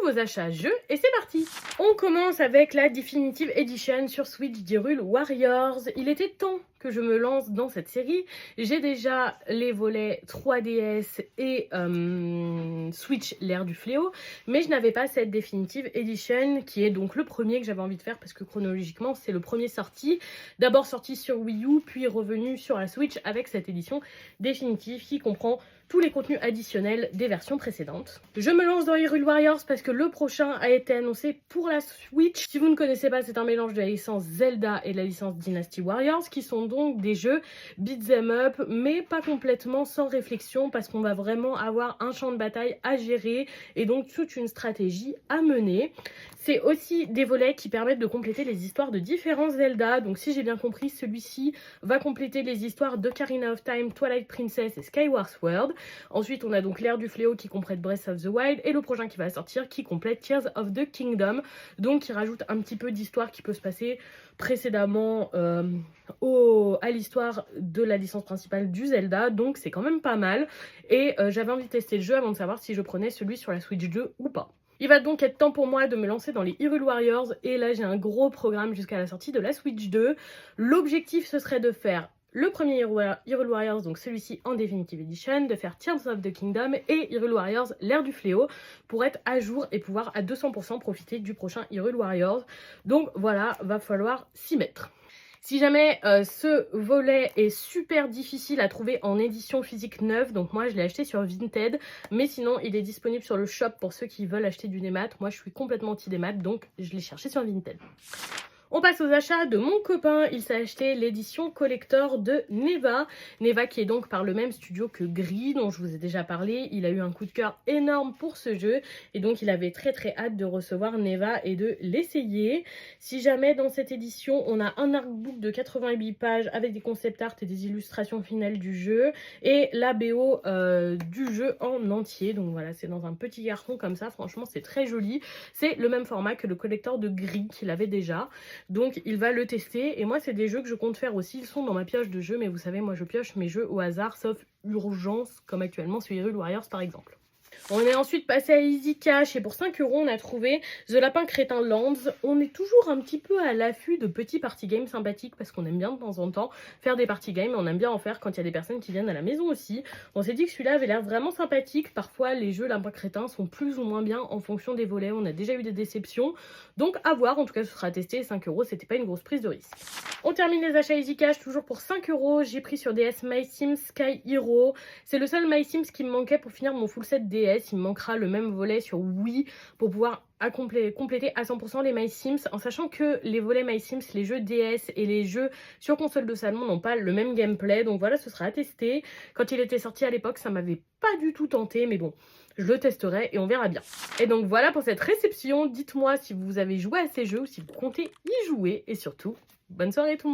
vos achats jeux et c'est parti. On commence avec la Definitive Edition sur Switch d'Hyrule Warriors. Il était temps que je me lance dans cette série. J'ai déjà les volets 3DS et Switch l'ère du fléau, mais je n'avais pas cette Definitive Edition qui est donc le premier que j'avais envie de faire parce que chronologiquement c'est le premier sorti. D'abord sorti sur Wii U, puis revenu sur la Switch avec cette édition définitive qui comprend tous les contenus additionnels des versions précédentes. Je me lance dans Hyrule Warriors parce que le prochain a été annoncé pour la Switch. Si vous ne connaissez pas, c'est un mélange de la licence Zelda et de la licence Dynasty Warriors, qui sont donc des jeux beat'em up, mais pas complètement sans réflexion, parce qu'on va vraiment avoir un champ de bataille à gérer et donc toute une stratégie à mener. C'est aussi des volets qui permettent de compléter les histoires de différents Zelda. Donc si j'ai bien compris, celui-ci va compléter les histoires d'Ocarina of Time, Twilight Princess et Skyward Sword. Ensuite, on a donc l'ère du fléau qui complète Breath of the Wild et le prochain qui va sortir qui complète Tears of the Kingdom. Donc qui rajoute un petit peu d'histoire qui peut se passer précédemment à l'histoire de la licence principale du Zelda. Donc c'est quand même pas mal. Et j'avais envie de tester le jeu avant de savoir si je prenais celui sur la Switch 2 ou pas. Il va donc être temps pour moi de me lancer dans les Hyrule Warriors et là j'ai un gros programme jusqu'à la sortie de la Switch 2. L'objectif ce serait de faire le premier Hyrule Warriors, donc celui-ci en Definitive Edition, de faire Tears of the Kingdom et Hyrule Warriors l'ère du fléau pour être à jour et pouvoir à 200% profiter du prochain Hyrule Warriors. Donc voilà, va falloir s'y mettre. Si jamais ce volet est super difficile à trouver en édition physique neuve, donc moi je l'ai acheté sur Vinted, mais sinon il est disponible sur le shop pour ceux qui veulent acheter du démat. Moi je suis complètement anti-démat, donc je l'ai cherché sur Vinted. On passe aux achats de mon copain. Il s'est acheté l'édition collector de Neva. Neva qui est donc par le même studio que Gris dont je vous ai déjà parlé. Il a eu un coup de cœur énorme pour ce jeu et donc il avait très hâte de recevoir Neva et de l'essayer. Si jamais dans cette édition on a un artbook de 88 pages avec des concept art et des illustrations finales du jeu et la BO du jeu en entier. Donc voilà, c'est dans un petit carton comme ça. Franchement c'est très joli. C'est le même format que le collector de Gris qu'il avait déjà. Donc il va le tester et moi c'est des jeux que je compte faire aussi, ils sont dans ma pioche de jeux, mais vous savez moi je pioche mes jeux au hasard sauf urgence comme actuellement sur Hyrule Warriors par exemple. On est ensuite passé à Easy Cash et pour 5 € on a trouvé The Lapin Crétin Lands. On est toujours un petit peu à l'affût de petits party games sympathiques parce qu'on aime bien de temps en temps faire des party games. On aime bien en faire quand il y a des personnes qui viennent à la maison aussi. On s'est dit que celui-là avait l'air vraiment sympathique. Parfois les jeux Lapin Crétin sont plus ou moins bien en fonction des volets. On a déjà eu des déceptions. Donc à voir, en tout cas ce sera testé. 5 €, c'était pas une grosse prise de risque. On termine les achats Easy Cash toujours pour 5 €. J'ai pris sur DS My Sims Sky Hero. C'est le seul My Sims qui me manquait pour finir mon full set DS. Il me manquera le même volet sur Wii pour pouvoir compléter à 100% les My Sims, en sachant que les volets My Sims, les jeux DS et les jeux sur console de salon n'ont pas le même gameplay. Donc voilà, ce sera à tester. Quand il était sorti à l'époque, ça m'avait pas du tout tenté, mais bon, je le testerai et on verra bien. Et donc voilà pour cette réception. Dites-moi si vous avez joué à ces jeux ou si vous comptez y jouer. Et surtout, bonne soirée tout le monde.